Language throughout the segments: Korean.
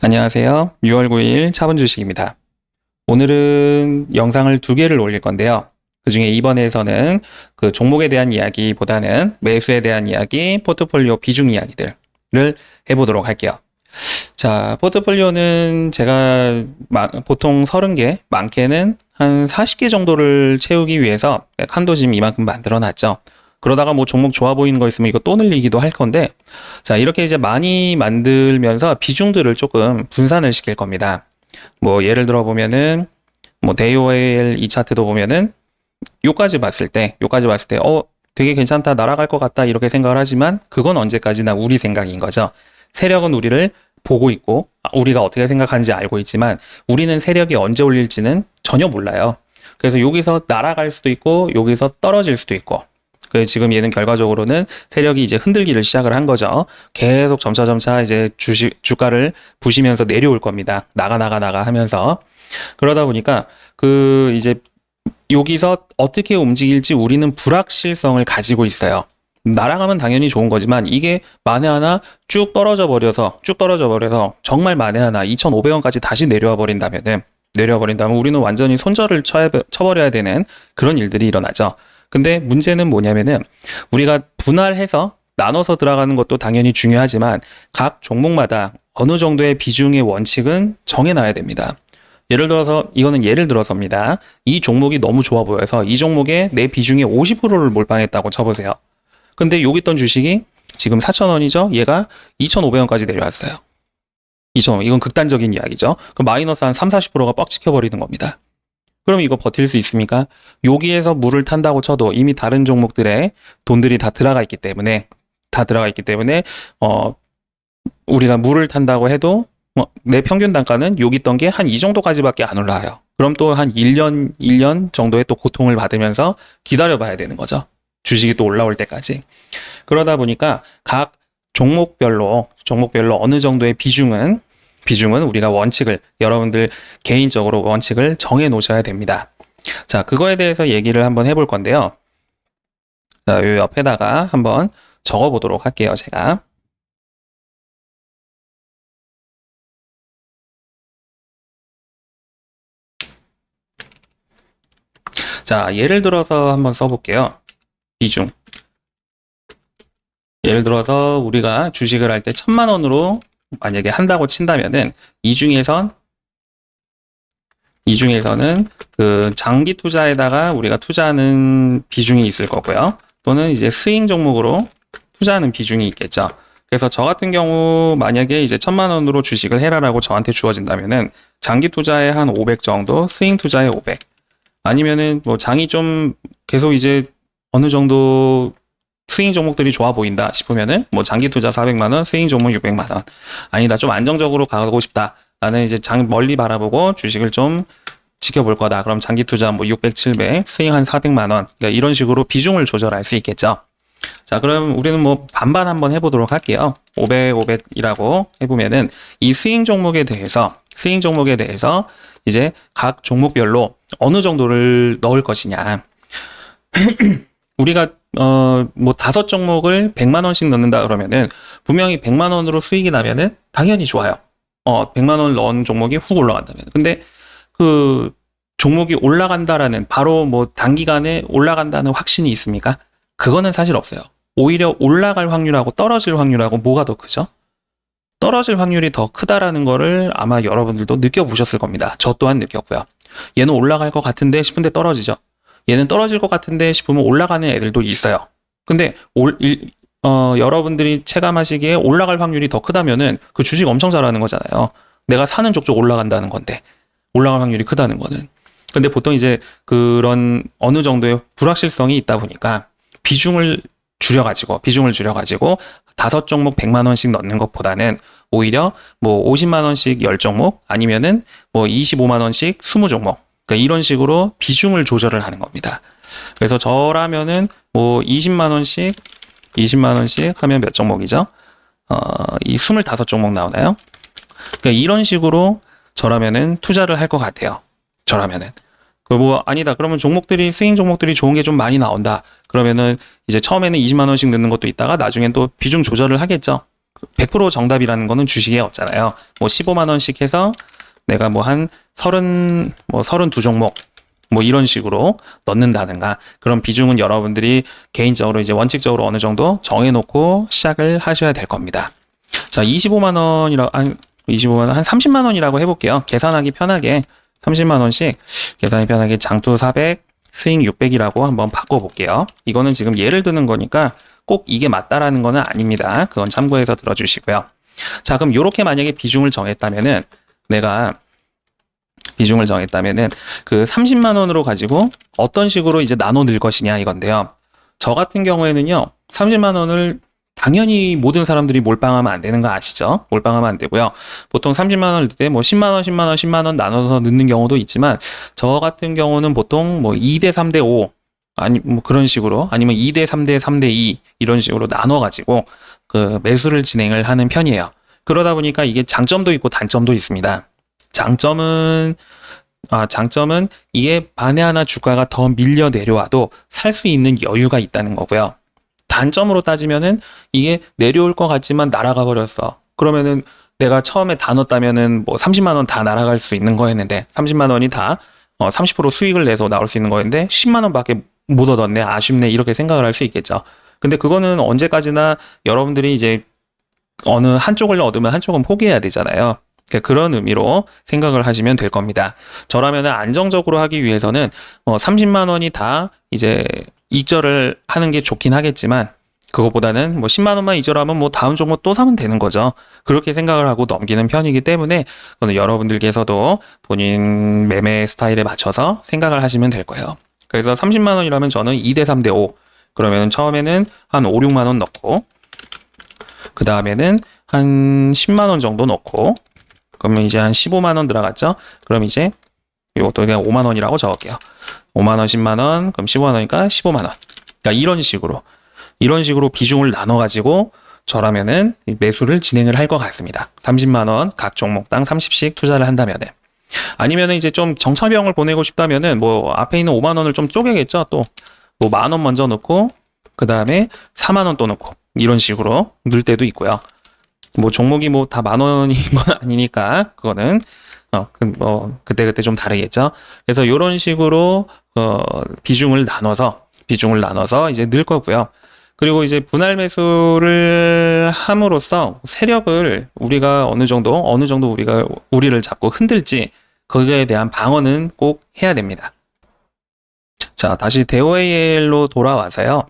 안녕하세요. 6월 9일 차분 주식입니다. 오늘은 영상을 두 개를 올릴 건데요. 그 중에 이번에서는 그 종목에 대한 이야기보다는 매수에 대한 이야기, 포트폴리오 비중 이야기들을 해보도록 할게요. 자, 포트폴리오는 제가 보통 30개, 많게는 한 40개 정도를 채우기 위해서 한도 지금 이만큼 만들어 놨죠. 그러다가 뭐 종목 좋아 보이는 거 있으면 이거 또 늘리기도 할 건데, 자, 이렇게 이제 많이 만들면서 비중들을 조금 분산을 시킬 겁니다. 뭐 예를 들어 보면은 뭐 데이오일 이 차트도 보면은 요까지 봤을 때 되게 괜찮다, 날아갈 것 같다 이렇게 생각을 하지만 그건 언제까지나 우리 생각인 거죠. 세력은 우리를 보고 있고 우리가 어떻게 생각하는지 알고 있지만 우리는 세력이 언제 올릴지는 전혀 몰라요. 그래서 여기서 날아갈 수도 있고 여기서 떨어질 수도 있고, 지금 얘는 결과적으로는 세력이 이제 흔들기를 시작을 한 거죠. 계속 점차 이제 주가를 부시면서 내려올 겁니다. 나가 하면서. 그러다 보니까 이제 여기서 어떻게 움직일지 우리는 불확실성을 가지고 있어요. 날아가면 당연히 좋은 거지만 이게 만에 하나 쭉 떨어져 버려서 정말 만에 하나 2,500원까지 다시 내려와 버린다면 우리는 완전히 손절을 쳐버려야 되는 그런 일들이 일어나죠. 근데 문제는 뭐냐면은 우리가 분할해서 나눠서 들어가는 것도 당연히 중요하지만 각 종목마다 어느 정도의 비중의 원칙은 정해놔야 됩니다. 예를 들어서입니다. 이 종목이 너무 좋아 보여서 이 종목에 내 비중의 50%를 몰빵했다고 쳐보세요. 근데 여기 있던 주식이 지금 4,000원이죠? 얘가 2,500원까지 내려왔어요. 이건 극단적인 이야기죠. 그 마이너스 한 30-40%가 뻑 찍혀버리는 겁니다. 그럼 이거 버틸 수 있습니까? 여기에서 물을 탄다고 쳐도 이미 다른 종목들의 돈들이 다 들어가 있기 때문에 우리가 물을 탄다고 해도 내 평균 단가는 여기 있던 게 한 이 정도까지밖에 안 올라와요. 그럼 또 한 1년 정도의 또 고통을 받으면서 기다려봐야 되는 거죠. 주식이 또 올라올 때까지. 그러다 보니까 각 종목별로 어느 정도의 비중은 우리가 여러분들 개인적으로 원칙을 정해 놓으셔야 됩니다. 자, 그거에 대해서 얘기를 한번 해볼 건데요. 자, 요 옆에다가 한번 적어 보도록 할게요, 제가. 자, 예를 들어서 한번 써볼게요. 비중. 예를 들어서 우리가 주식을 할 때 1,000만 원으로 만약에 한다고 친다면은 이 중에서는 그 장기 투자에다가 우리가 투자하는 비중이 있을 거고요. 또는 이제 스윙 종목으로 투자하는 비중이 있겠죠. 그래서 저 같은 경우 만약에 이제 1,000만 원으로 주식을 해라라고 저한테 주어진다면은 장기 투자에 한 500 정도, 스윙 투자에 500. 아니면은 뭐 장이 좀 계속 이제 어느 정도 스윙 종목들이 좋아 보인다 싶으면은 뭐 장기 투자 400만 원, 스윙 종목 600만 원. 아니다, 좀 안정적으로 가고 싶다. 나는 이제 멀리 바라보고 주식을 좀 지켜볼 거다. 그럼 장기 투자 뭐 600, 700, 스윙 한 400만 원. 그러니까 이런 식으로 비중을 조절할 수 있겠죠. 자, 그럼 우리는 뭐 반반 한번 해보도록 할게요. 500, 500이라고 해보면은 이 스윙 종목에 대해서 이제 각 종목별로 어느 정도를 넣을 것이냐. 우리가 뭐 5종목을 100만 원씩 넣는다 그러면은 분명히 100만 원으로 수익이 나면은 당연히 좋아요. 100만 원 넣은 종목이 훅 올라간다면. 근데 그 종목이 올라간다라는, 바로 뭐 단기간에 올라간다는 확신이 있습니까? 그거는 사실 없어요. 오히려 올라갈 확률하고 떨어질 확률하고 뭐가 더 크죠? 떨어질 확률이 더 크다라는 거를 아마 여러분들도 느껴보셨을 겁니다. 저 또한 느꼈고요. 얘는 올라갈 것 같은데 싶은데 떨어지죠. 얘는 떨어질 것 같은데 싶으면 올라가는 애들도 있어요. 근데 여러분들이 체감하시기에 올라갈 확률이 더 크다면은 그 주식 엄청 잘하는 거잖아요. 내가 사는 족족 올라간다는 건데, 올라갈 확률이 크다는 거는. 근데 보통 이제 그런 어느 정도의 불확실성이 있다 보니까 비중을 줄여가지고 5종목 100만 원씩 넣는 것보다는 오히려 뭐 50만 원씩 10종목, 아니면은 뭐 25만 원씩 20종목, 그러니까 이런 식으로 비중을 조절을 하는 겁니다. 그래서 저라면은 뭐 20만 원씩 하면 몇 종목이죠? 이 25종목 나오나요? 그러니까 이런 식으로 저라면은 투자를 할 것 같아요. 뭐 아니다, 그러면 스윙 종목들이 좋은 게 좀 많이 나온다. 그러면은 이제 처음에는 20만 원씩 넣는 것도 있다가 나중엔 또 비중 조절을 하겠죠. 100% 정답이라는 거는 주식에 없잖아요. 뭐 15만 원씩 해서 내가 뭐 한 32종목 뭐 이런 식으로 넣는다든가 그런 비중은 여러분들이 개인적으로 이제 원칙적으로 어느 정도 정해놓고 시작을 하셔야 될 겁니다. 자, 25만 원이라 한 25만 원, 한 30만 원이라고 해볼게요. 계산하기 편하게 30만 원씩 계산하기 편하게 장투 400, 스윙 600이라고 한번 바꿔볼게요. 이거는 지금 예를 드는 거니까 꼭 이게 맞다라는 거는 아닙니다. 그건 참고해서 들어주시고요. 자, 그럼 요렇게 만약에 비중을 정했다면은 그 30만 원으로 가지고 어떤 식으로 이제 나눠 낼 것이냐 이건데요. 저 같은 경우에는요, 30만 원을 당연히 모든 사람들이 몰빵하면 안 되는 거 아시죠? 몰빵하면 안 되고요. 보통 30만 원을 넣을 때 뭐 10만 원, 10만 원, 10만 원 나눠서 넣는 경우도 있지만 저 같은 경우는 보통 뭐 2대 3대 5 아니 뭐 그런 식으로 아니면 2대 3대 3대 2 이런 식으로 나눠 가지고 그 매수를 진행을 하는 편이에요. 그러다 보니까 이게 장점도 있고 단점도 있습니다. 장점은 이게 반에 하나 주가가 더 밀려 내려와도 살 수 있는 여유가 있다는 거고요. 단점으로 따지면은 이게 내려올 것 같지만 날아가 버렸어. 그러면은 내가 처음에 다 넣었다면은 뭐 30만 원 다 날아갈 수 있는 거였는데 30만 원이 다 30% 수익을 내서 나올 수 있는 거였는데 10만 원밖에 못 얻었네. 아쉽네. 이렇게 생각을 할 수 있겠죠. 근데 그거는 언제까지나 여러분들이 이제 어느 한쪽을 얻으면 한쪽은 포기해야 되잖아요. 그런 의미로 생각을 하시면 될 겁니다. 저라면 안정적으로 하기 위해서는 30만 원이 다 이제 이절을 하는 게 좋긴 하겠지만 그것보다는 뭐 10만 원만 이절하면 뭐 다음 종목 또 사면 되는 거죠. 그렇게 생각을 하고 넘기는 편이기 때문에 그거는 여러분들께서도 본인 매매 스타일에 맞춰서 생각을 하시면 될 거예요. 그래서 30만 원이라면 저는 2대 3대 5 그러면 처음에는 한 5, 6만 원 넣고 그 다음에는 한 10만 원 정도 넣고 그러면 이제 한 15만 원 들어갔죠? 그럼 이제 이것도 그냥 5만 원이라고 적을게요. 5만 원, 10만 원, 그럼 15만 원이니까 15만 원. 그러니까 이런 식으로 비중을 나눠 가지고 저라면은 매수를 진행을 할 것 같습니다. 30만 원 각 종목당 30씩 투자를 한다면은. 아니면은 이제 좀 정찰병을 보내고 싶다면은 뭐 앞에 있는 5만 원을 좀 쪼개겠죠. 또 뭐 만 원 먼저 넣고 그 다음에 4만 원 또 넣고 이런 식으로 넣을 때도 있고요. 뭐 종목이 뭐 다 만 원인 건 아니니까 그거는 그때 좀 다르겠죠. 그래서 이런 식으로 비중을 나눠서 이제 넣을 거고요. 그리고 이제 분할 매수를 함으로써 세력을 우리가 어느 정도 우리를 자꾸 흔들지 거기에 대한 방어는 꼭 해야 됩니다. 자, 다시 대오AL로 돌아와서요.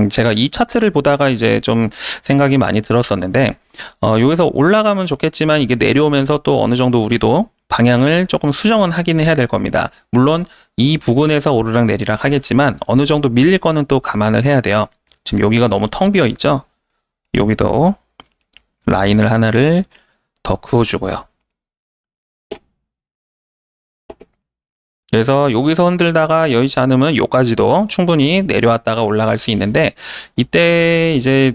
제가 이 차트를 보다가 이제 좀 생각이 많이 들었었는데, 여기서 올라가면 좋겠지만 이게 내려오면서 또 어느 정도 우리도 방향을 조금 수정은 하긴 해야 될 겁니다. 물론 이 부근에서 오르락 내리락 하겠지만 어느 정도 밀릴 거는 또 감안을 해야 돼요. 지금 여기가 너무 텅 비어 있죠? 여기도 라인을 하나를 더 그어주고요. 그래서 여기서 흔들다가 여의치 않으면 여기까지도 충분히 내려왔다가 올라갈 수 있는데 이때 이제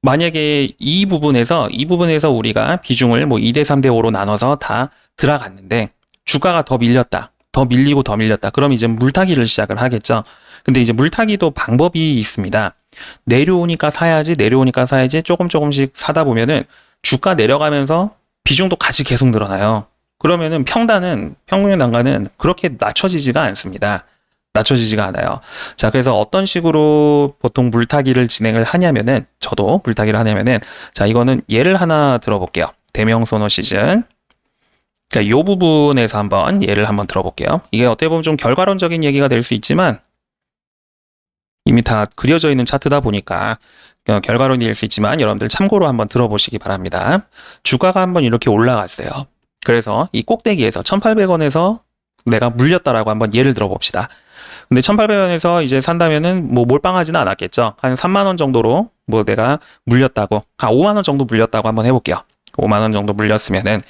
만약에 이 부분에서 우리가 비중을 뭐 2대 3대 5로 나눠서 다 들어갔는데 주가가 더 밀렸다. 더 밀리고 더 밀렸다. 그럼 이제 물타기를 시작을 하겠죠. 근데 이제 물타기도 방법이 있습니다. 내려오니까 사야지 조금씩 사다 보면은 주가 내려가면서 비중도 같이 계속 늘어나요. 그러면은 평균 단가는 그렇게 낮춰지지가 않습니다. 낮춰지지가 않아요. 자, 그래서 어떤 식으로 보통 물타기를 진행을 하냐면은, 저도 물타기를 하냐면은, 자, 이거는 예를 하나 들어볼게요. 대명소노 시즌. 그러니까 이 부분에서 예를 한번 들어볼게요. 이게 어떻게 보면 좀 결과론적인 얘기가 될 수 있지만, 이미 다 그려져 있는 차트다 보니까, 결과론이 될 수 있지만, 여러분들 참고로 한번 들어보시기 바랍니다. 주가가 한번 이렇게 올라갔어요. 그래서 이 꼭대기에서 1,800원에서 내가 물렸다라고 한번 예를 들어봅시다. 근데 1,800원에서 이제 산다면은 뭐 몰빵하지는 않았겠죠. 한 3만 원 정도로 뭐 내가 물렸다고, 5만 원 정도 물렸다고 한번 해볼게요. 5만 원 정도 물렸으면은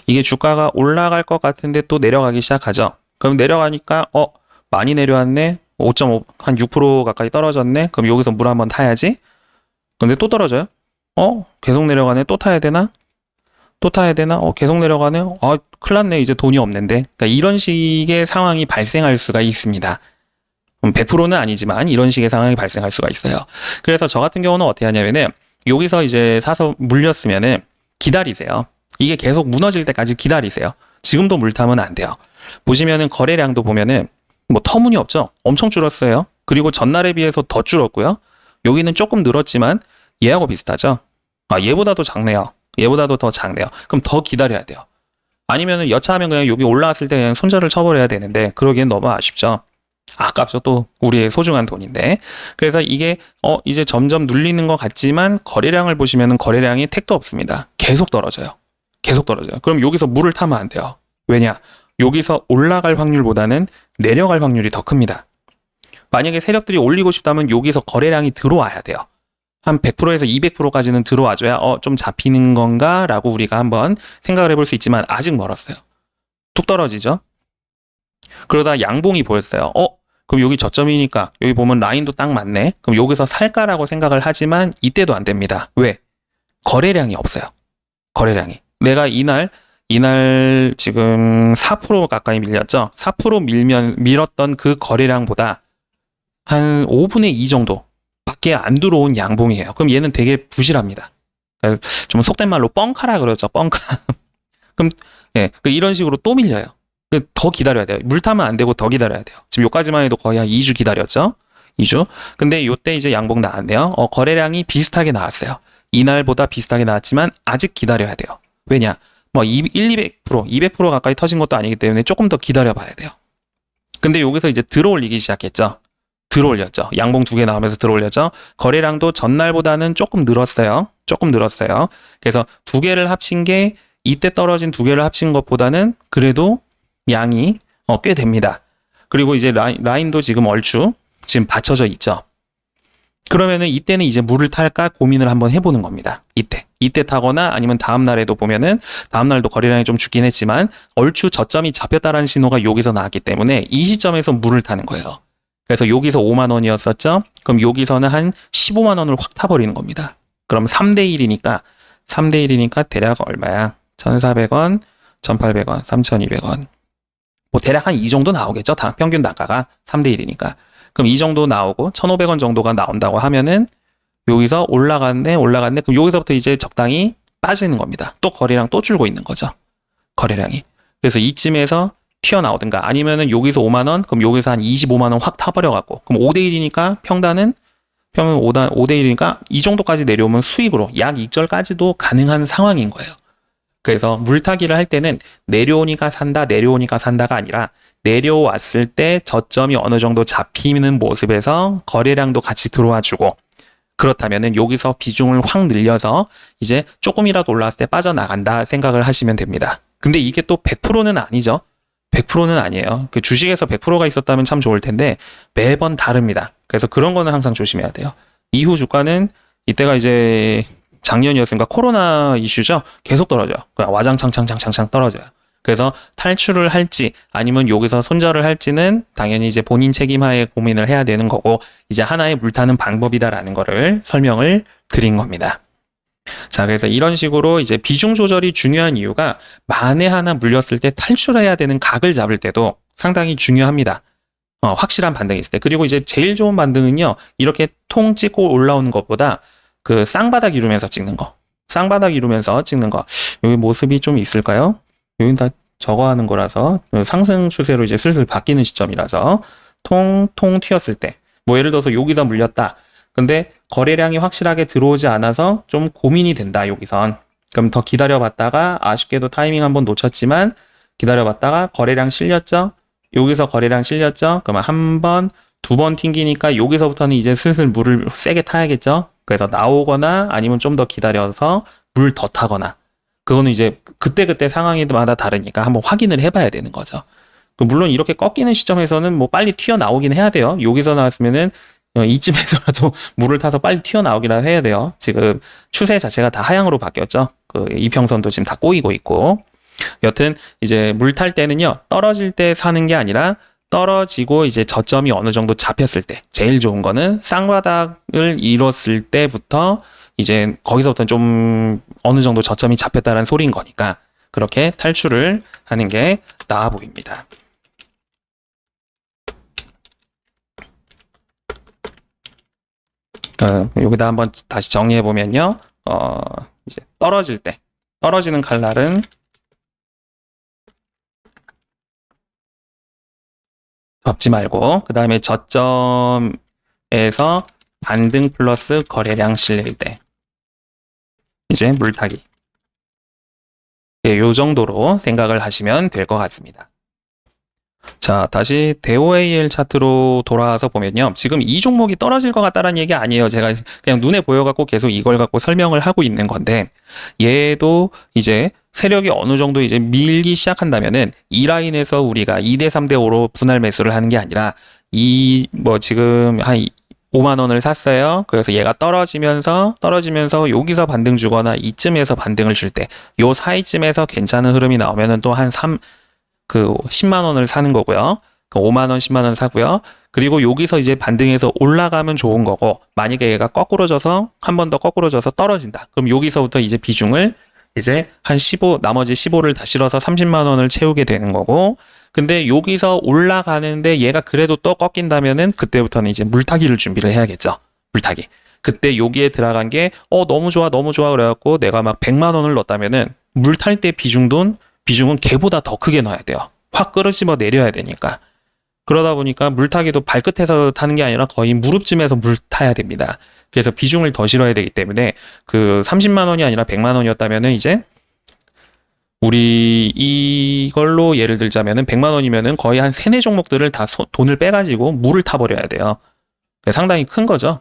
이게 주가가 올라갈 것 같은데 또 내려가기 시작하죠. 그럼 내려가니까 많이 내려왔네. 5.5, 한 6% 가까이 떨어졌네. 그럼 여기서 물 한번 타야지. 근데 또 떨어져요. 계속 내려가네. 또 타야 되나? 계속 내려가네. 큰일 났네. 이제 돈이 없는데. 그러니까 이런 식의 상황이 발생할 수가 있습니다. 100%는 아니지만 이런 식의 상황이 발생할 수가 있어요. 그래서 저 같은 경우는 어떻게 하냐면은 여기서 이제 사서 물렸으면은 기다리세요. 이게 계속 무너질 때까지 기다리세요. 지금도 물 타면 안 돼요. 보시면은 거래량도 보면은 뭐 터무니없죠? 엄청 줄었어요. 그리고 전날에 비해서 더 줄었고요. 여기는 조금 늘었지만 얘하고 비슷하죠? 아, 얘보다도 작네요. 얘보다도 더 작네요. 그럼 더 기다려야 돼요. 아니면은 여차하면 그냥 여기 올라왔을 때 그냥 손절을 쳐버려야 되는데 그러기엔 너무 아쉽죠. 아깝죠. 또 우리의 소중한 돈인데. 그래서 이게 이제 점점 눌리는 것 같지만 거래량을 보시면은 거래량이 택도 없습니다. 계속 떨어져요. 계속 떨어져요. 그럼 여기서 물을 타면 안 돼요. 왜냐? 여기서 올라갈 확률보다는 내려갈 확률이 더 큽니다. 만약에 세력들이 올리고 싶다면 여기서 거래량이 들어와야 돼요. 한 100%에서 200%까지는 들어와줘야 좀 잡히는 건가? 라고 우리가 한번 생각을 해볼 수 있지만 아직 멀었어요. 툭 떨어지죠? 그러다 양봉이 보였어요. 그럼 여기 저점이니까 여기 보면 라인도 딱 맞네. 그럼 여기서 살까라고 생각을 하지만 이때도 안 됩니다. 왜? 거래량이 없어요. 거래량이. 내가 이날 지금 4% 가까이 밀렸죠? 4% 밀었던 그 거래량보다 한 5분의 2 정도 밖에 안 들어온 양봉이에요. 그럼 얘는 되게 부실합니다. 좀 속된 말로 뻥카라 그러죠. 뻥카. 그럼 이런 식으로 또 밀려요. 더 기다려야 돼요. 물 타면 안 되고 더 기다려야 돼요. 지금 요까지만 해도 거의 한 2주 기다렸죠? 2주. 근데 요때 이제 양봉 나왔네요. 거래량이 비슷하게 나왔어요. 이날보다 비슷하게 나왔지만 아직 기다려야 돼요. 왜냐? 뭐 200%, 200% 가까이 터진 것도 아니기 때문에 조금 더 기다려 봐야 돼요. 근데 여기서 이제 들어올리기 시작했죠. 들어올렸죠. 양봉 2개 나오면서 들어올렸죠. 거래량도 전날보다는 조금 늘었어요. 조금 늘었어요. 그래서 2개를 합친 게 이때 떨어진 2개를 합친 것보다는 그래도 양이 꽤 됩니다. 그리고 이제 라인도 지금 얼추 지금 받쳐져 있죠. 그러면은 이때는 이제 물을 탈까 고민을 한번 해보는 겁니다. 이때 타거나 아니면 다음 날에도 보면은 다음 날도 거래량이 좀 죽긴 했지만 얼추 저점이 잡혔다라는 신호가 여기서 나왔기 때문에 이 시점에서 물을 타는 거예요. 그래서 여기서 5만 원이었었죠. 그럼 여기서는 한 15만 원을 확 타버리는 겁니다. 그럼 3대 1이니까 대략 얼마야? 1,400원, 1,800원, 3,200원. 뭐 대략 한 이 정도 나오겠죠. 평균 단가가 3대 1이니까. 그럼 이 정도 나오고 1,500원 정도가 나온다고 하면은 여기서 올라갔네. 그럼 여기서부터 이제 적당히 빠지는 겁니다. 또 거래량 또 줄고 있는 거죠. 거래량이. 그래서 이쯤에서 튀어나오든가 아니면은 여기서 5만 원, 그럼 여기서 한 25만 원 확 타버려갖고 그럼 5대 1이니까 평단은 5대 1이니까 이 정도까지 내려오면 수익으로 약 익절까지도 가능한 상황인 거예요. 그래서 물타기를 할 때는 내려오니까 산다가 아니라 내려왔을 때 저점이 어느 정도 잡히는 모습에서 거래량도 같이 들어와 주고 그렇다면은 여기서 비중을 확 늘려서 이제 조금이라도 올라왔을 때 빠져나간다 생각을 하시면 됩니다. 근데 이게 또 100%는 아니죠. 100%는 아니에요. 그 주식에서 100%가 있었다면 참 좋을 텐데 매번 다릅니다. 그래서 그런 거는 항상 조심해야 돼요. 이후 주가는 이때가 이제 작년이었으니까 코로나 이슈죠. 계속 떨어져요. 그냥 와장창창 떨어져요. 그래서 탈출을 할지 아니면 여기서 손절을 할지는 당연히 이제 본인 책임하에 고민을 해야 되는 거고 이제 하나의 물타는 방법이다라는 거를 설명을 드린 겁니다. 자, 그래서 이런 식으로 이제 비중 조절이 중요한 이유가 만에 하나 물렸을 때 탈출해야 되는 각을 잡을 때도 상당히 중요합니다. 확실한 반등이 있을 때. 그리고 이제 제일 좋은 반등은요, 이렇게 통 찍고 올라오는 것보다 그 쌍바닥 이루면서 찍는 거. 여기 모습이 좀 있을까요? 여기 다 저거 하는 거라서 상승 추세로 이제 슬슬 바뀌는 시점이라서 통 튀었을 때. 뭐 예를 들어서 여기서 물렸다. 근데 거래량이 확실하게 들어오지 않아서 좀 고민이 된다, 여기선. 그럼 더 기다려봤다가 아쉽게도 타이밍 한번 놓쳤지만 기다려봤다가 거래량 실렸죠? 여기서 거래량 실렸죠? 그러면 한 번, 두 번 튕기니까 여기서부터는 이제 슬슬 물을 세게 타야겠죠? 그래서 나오거나 아니면 좀 더 기다려서 물 더 타거나 그거는 이제 그때 상황마다 다르니까 한번 확인을 해봐야 되는 거죠. 물론 이렇게 꺾이는 시점에서는 뭐 빨리 튀어나오긴 해야 돼요. 여기서 나왔으면은 이쯤에서라도 물을 타서 빨리 튀어나오기라 해야 돼요. 지금 추세 자체가 다 하향으로 바뀌었죠. 그 이평선도 지금 다 꼬이고 있고. 여튼 이제 물 탈 때는요. 떨어질 때 사는 게 아니라 떨어지고 이제 저점이 어느 정도 잡혔을 때 제일 좋은 거는 쌍바닥을 이뤘을 때부터 이제 거기서부터 좀 어느 정도 저점이 잡혔다는 소리인 거니까 그렇게 탈출을 하는 게 나아 보입니다. 여기다 한번 다시 정리해 보면요. 이제 떨어질 때, 떨어지는 칼날은 접지 말고, 그 다음에 저점에서 반등 플러스 거래량 실릴 때, 이제 물타기. 예, 요 정도로 생각을 하시면 될 것 같습니다. 자, 다시 대OAL 차트로 돌아와서 보면요. 지금 이 종목이 떨어질 것 같다는 얘기 아니에요. 제가 그냥 눈에 보여갖고 계속 이걸 갖고 설명을 하고 있는 건데, 얘도 이제 세력이 어느 정도 이제 밀기 시작한다면은 이 라인에서 우리가 2대 3대 5로 분할 매수를 하는 게 아니라 지금 한 5만 원을 샀어요. 그래서 얘가 떨어지면서 여기서 반등 주거나 이쯤에서 반등을 줄 때, 요 사이쯤에서 괜찮은 흐름이 나오면은 또 한 10만 원을 사는 거고요. 5만 원, 10만 원 사고요. 그리고 여기서 이제 반등해서 올라가면 좋은 거고, 만약에 얘가 거꾸로져서 한 번 더 거꾸로져서 떨어진다. 그럼 여기서부터 이제 비중을 이제 한 15, 나머지 15를 다 실어서 30만 원을 채우게 되는 거고, 근데 여기서 올라가는데 얘가 그래도 또 꺾인다면은 그때부터는 이제 물타기를 준비를 해야겠죠. 물타기. 그때 여기에 들어간 게 너무 좋아 그래갖고 내가 막 100만 원을 넣었다면은 물 탈 때 비중은 걔보다 더 크게 넣어야 돼요. 확 끌어집어 내려야 되니까. 그러다 보니까 물타기도 발끝에서 타는 게 아니라 거의 무릎쯤에서 물 타야 됩니다. 그래서 비중을 더 실어야 되기 때문에 그 30만 원이 아니라 100만 원이었다면은 이제 우리 이걸로 예를 들자면은 100만 원이면은 거의 한 3-4종목들을 다 돈을 빼가지고 물을 타버려야 돼요. 상당히 큰 거죠.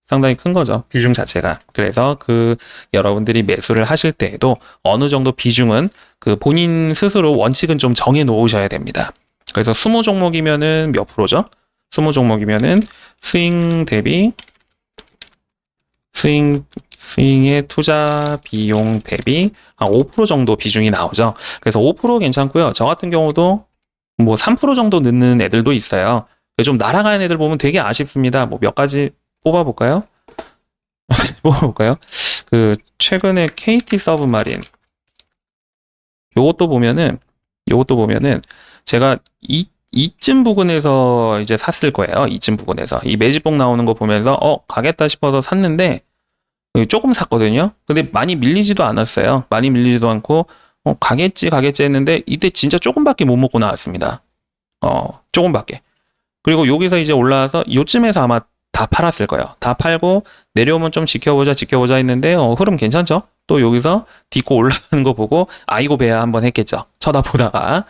상당히 큰 거죠. 비중 자체가. 그래서 여러분들이 매수를 하실 때에도 어느 정도 비중은 본인 스스로 원칙은 좀 정해 놓으셔야 됩니다. 그래서 20종목이면은 몇 프로죠? 20종목이면은 스윙 대비 스윙의 투자 비용 대비 한 5% 정도 비중이 나오죠. 그래서 5% 괜찮고요. 저 같은 경우도 3% 정도 넣는 애들도 있어요. 좀 날아가는 애들 보면 되게 아쉽습니다. 몇 가지 뽑아볼까요? 최근에 KT 서브마린. 요것도 보면은 제가 이쯤 부근에서 이제 샀을 거예요. 이쯤 부근에서. 이 매집봉 나오는 거 보면서, 가겠다 싶어서 샀는데, 조금 샀거든요. 근데 많이 밀리지도 않았어요. 많이 밀리지도 않고, 가겠지 했는데, 이때 진짜 조금밖에 못 먹고 나왔습니다. 조금밖에. 그리고 여기서 이제 올라와서 요쯤에서 아마 다 팔았을 거예요. 다 팔고 내려오면 좀 지켜보자 했는데 흐름 괜찮죠? 또 여기서 딛고 올라가는 거 보고 아이고 배야 한번 했겠죠. 쳐다보다가.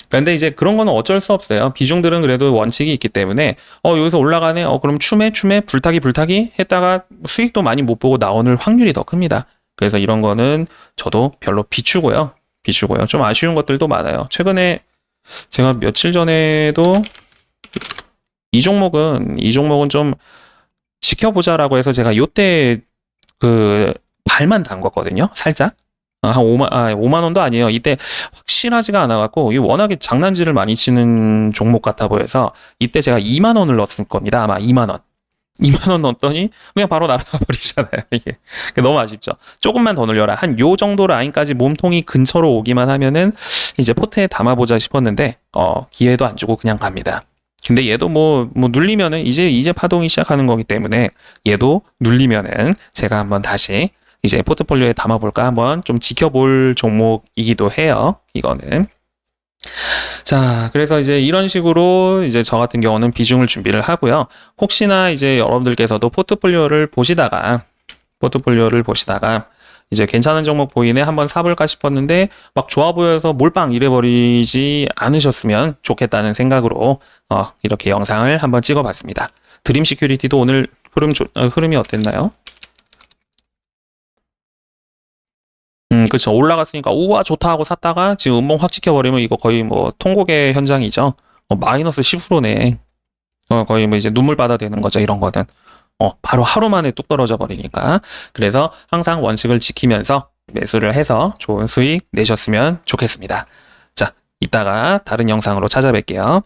그런데 이제 그런 거는 어쩔 수 없어요. 비중들은 그래도 원칙이 있기 때문에 여기서 올라가네. 그럼 추매 불타기 했다가 수익도 많이 못 보고 나오는 확률이 더 큽니다. 그래서 이런 거는 저도 별로 비추고요. 좀 아쉬운 것들도 많아요. 최근에 제가 며칠 전에도 이 종목은 좀 지켜보자라고 해서 제가 요때 발만 담궜거든요. 살짝. 한 5만 원도 아니에요. 이때 확실하지가 않아갖고, 이 워낙에 장난질을 많이 치는 종목 같아 보여서, 이때 제가 2만 원을 넣었을 겁니다. 아마 2만 원. 2만 원 넣었더니 그냥 바로 날아가 버리잖아요. 이게 너무 아쉽죠. 조금만 더 늘려라. 한 요 정도 라인까지 몸통이 근처로 오기만 하면은 이제 포트에 담아보자 싶었는데, 기회도 안 주고 그냥 갑니다. 근데 얘도 눌리면은 이제 파동이 시작하는 거기 때문에 얘도 눌리면은 제가 한번 다시 이제 포트폴리오에 담아볼까 한번 좀 지켜볼 종목이기도 해요. 이거는. 자, 그래서 이제 이런 식으로 이제 저 같은 경우는 비중을 준비를 하고요. 혹시나 이제 여러분들께서도 포트폴리오를 보시다가 이제 괜찮은 종목 보이네 한번 사볼까 싶었는데 막 좋아 보여서 몰빵 이래버리지 않으셨으면 좋겠다는 생각으로 이렇게 영상을 한번 찍어봤습니다. 드림 시큐리티도 오늘 흐름이 어땠나요? 그쵸. 올라갔으니까 우와 좋다 하고 샀다가 지금 음봉 확 찍혀버리면 이거 거의 통곡의 현장이죠. 마이너스 10%네. 거의 이제 눈물바다 되는 거죠. 이런 거는. 바로 하루 만에 뚝 떨어져 버리니까. 그래서 항상 원칙을 지키면서 매수를 해서 좋은 수익 내셨으면 좋겠습니다. 자, 이따가 다른 영상으로 찾아뵐게요.